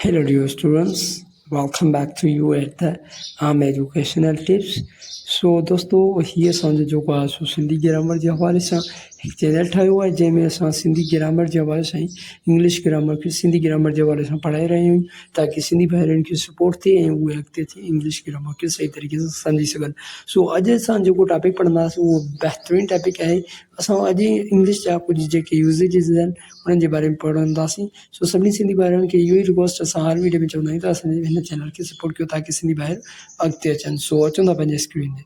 Hello dear students, welcome back to you at the Educational Tips. सो दोस्तों हीअ असांजो जेको आहे सो सिंधी ग्रामर जे हवाले सां हिकु चैनल ठाहियो आहे जंहिंमें असां सिंधी ग्रामर जे हवाले सां इंग्लिश ग्रामर खे सिंधी ग्रामर जे हवाले सां पढ़ाए रहिया आहियूं ताकी सिंधी भाउरनि खे सपोर्ट थिए ऐं उहे अॻिते थी इंग्लिश ग्रामर खे सही तरीक़े सां सम्झी सघनि। सो अॼु असां जेको टॉपिक पढ़ंदासीं उहो बहितरीनु टॉपिक आहे। असां अॼु इंग्लिश जा कुझु जेके यूसेजिस आहिनि उन्हनि जे बारे में पढ़ंदासीं। सो सभिनी सिंधी भाउरनि खे इहो ई रिक्वेस्ट असां हर वीडियो में चवंदा आहियूं त असांजे हिन चैनल खे सपोर्ट कयो ताकी सिंधी भाउर अॻिते अचनि। सो अचूं था पंहिंजे स्क्रीन ते।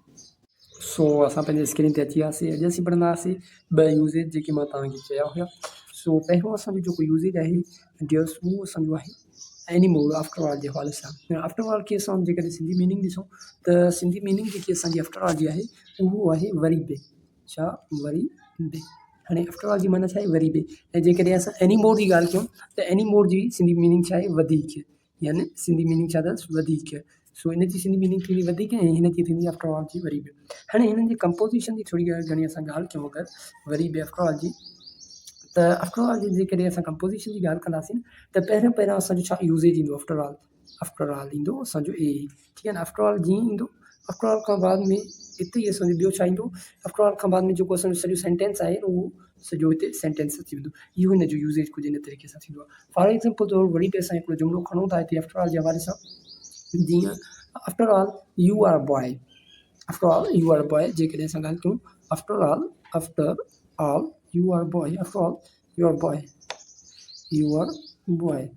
सो असां पंहिंजे स्क्रीन ते अची वियासीं। अॼु असीं पढ़ंदासीं ॿ यूसेज जेके मां तव्हांखे चया हुया। सो पहिरियों असांजो जेको यूसेज आहे डियर्स उहो असांजो आहे एनीमोर आफ्टर ऑल जे हवाले सां। आफ्टर ऑल खे असां जेकॾहिं सिंधी मीनिंग ॾिसूं त सिंधी मीनिंग जेकी असांजी आफ्टर ऑल जी आहे उहो आहे वरी बे। छा वरी बे? हाणे आफ्टर ऑल जी माना छा आहे वरी बे। ऐं जेकॾहिं असां एनीमोर जी ॻाल्हि कयूं त एनीमोर जी सिंधी मीनिंग छा आहे वधीक, यानी सिंधी मीनिंग छा अथसि वधीक। सो इन जी सिंधी मीनिंग थींदी वधीक ऐं हिन जी थींदी आफ्टर ऑल जी वरी बे। हाणे हिननि जी कंपोज़िशन जी थोरी घणी असां ॻाल्हि कयूं अगरि वरी बे आफ्टर ऑल जी, त आफ्टर ऑल जी जेकॾहिं असां कंपोज़िशन जी ॻाल्हि कंदासीं त पहिरियों असांजो छा यूसेज ईंदो आफ्टर ऑल ईंदो असांजो ए। ठीकु आहे न। आफ्टर ऑल जीअं ईंदो आफ्टर ऑल खां बाद में हिते ई असांजो ॿियो छा ईंदो आफ्टर ऑल खां बाद में जेको असांजो सॼो सेंटेंस आहे उहो सॼो हिते सेंटेंस अची वेंदो। इहो हिन जो यूसेज कुझु इन तरीक़े सां थींदो आहे। फॉर एग्ज़ाम्पल तौर वरी बि असां हिकिड़ो जुमिलो खणूं था हिते आफ्टर ऑल जे हवाले सां। जीअं after all you are boy, after all you are boy जेकॾहिं असां ॻाल्हि कयूं after all you are boy, after all you are boy, you are boy,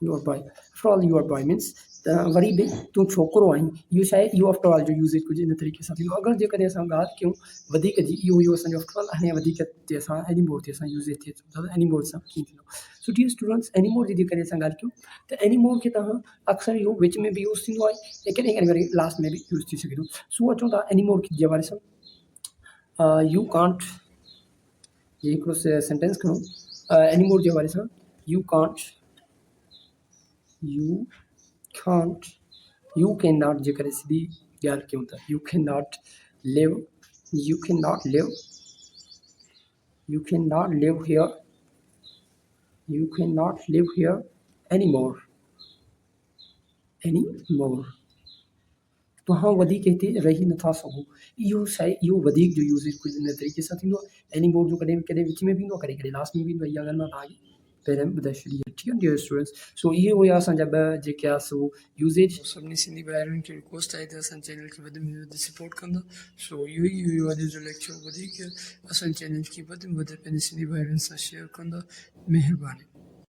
you are boy, after all you are boy means त वरी बि तूं छोकिरो आहीं। इहो छा आहे इहो आफ्टर ऑल जो यूसेज कुझु इन तरीक़े सां थींदो। अगरि जेकॾहिं असां ॻाल्हि कयूं वधीक जी इहो असांजो आफ्टर ऑल हाणे वधीक ते असां एनीमोर ते असां यूसेज थिए थो त एनीमोर सां कीअं थींदो। सो डियर स्टूडेंट्स एनीमोर जी जेकॾहिं असां ॻाल्हि कयूं त एनीमोर खे तव्हां अक्सर इहो विच में बि यूज़ थींदो आहे ऐं कॾहिं कॾहिं वरी लास्ट में बि यूज़ थी सघे थो। सो अचूं था एनीमोर जे हवाले सां। यू कांट, ये हिकिड़ो सेंटेंस खणो एनीमोर जे हवाले सां। U can't, U can not जेकॾहिं सिधी ॻाल्हि कयूं त U can not live, U can not live, U can not live here, U can not live here anymore, तव्हां वधीक हिते रही नथा सघो। इहो छा आहे इहो वधीक जो यूसेज कुझु इन तरीक़े सां थींदो आहे। एनीमोर जो कॾहिं कॾहिं विच में बि ईंदो आहे, कॾहिं कॾहिं लास्ट में बि ईंदो आहे। इहा ॻाल्हि मां तव्हांखे पहिरियों ॿुधाए छॾी आहे। ठीकु आहे डियर स्टूडेंट्स। सो इहे हुआ असांजा ॿ जेके आहे सो यूसेज। सभिनी सिंधी भाउरनि खे रिक्वेस्ट आहे त असांजे चैनल खे वधि में वधि सपोर्ट कंदा। सो इहो ई हुयो अॼु जो लेक्चर। वधीक असांजे चैनल खे वधि में वधि पंहिंजे सिंधी भाउरनि सां शेयर कंदा। महिरबानी।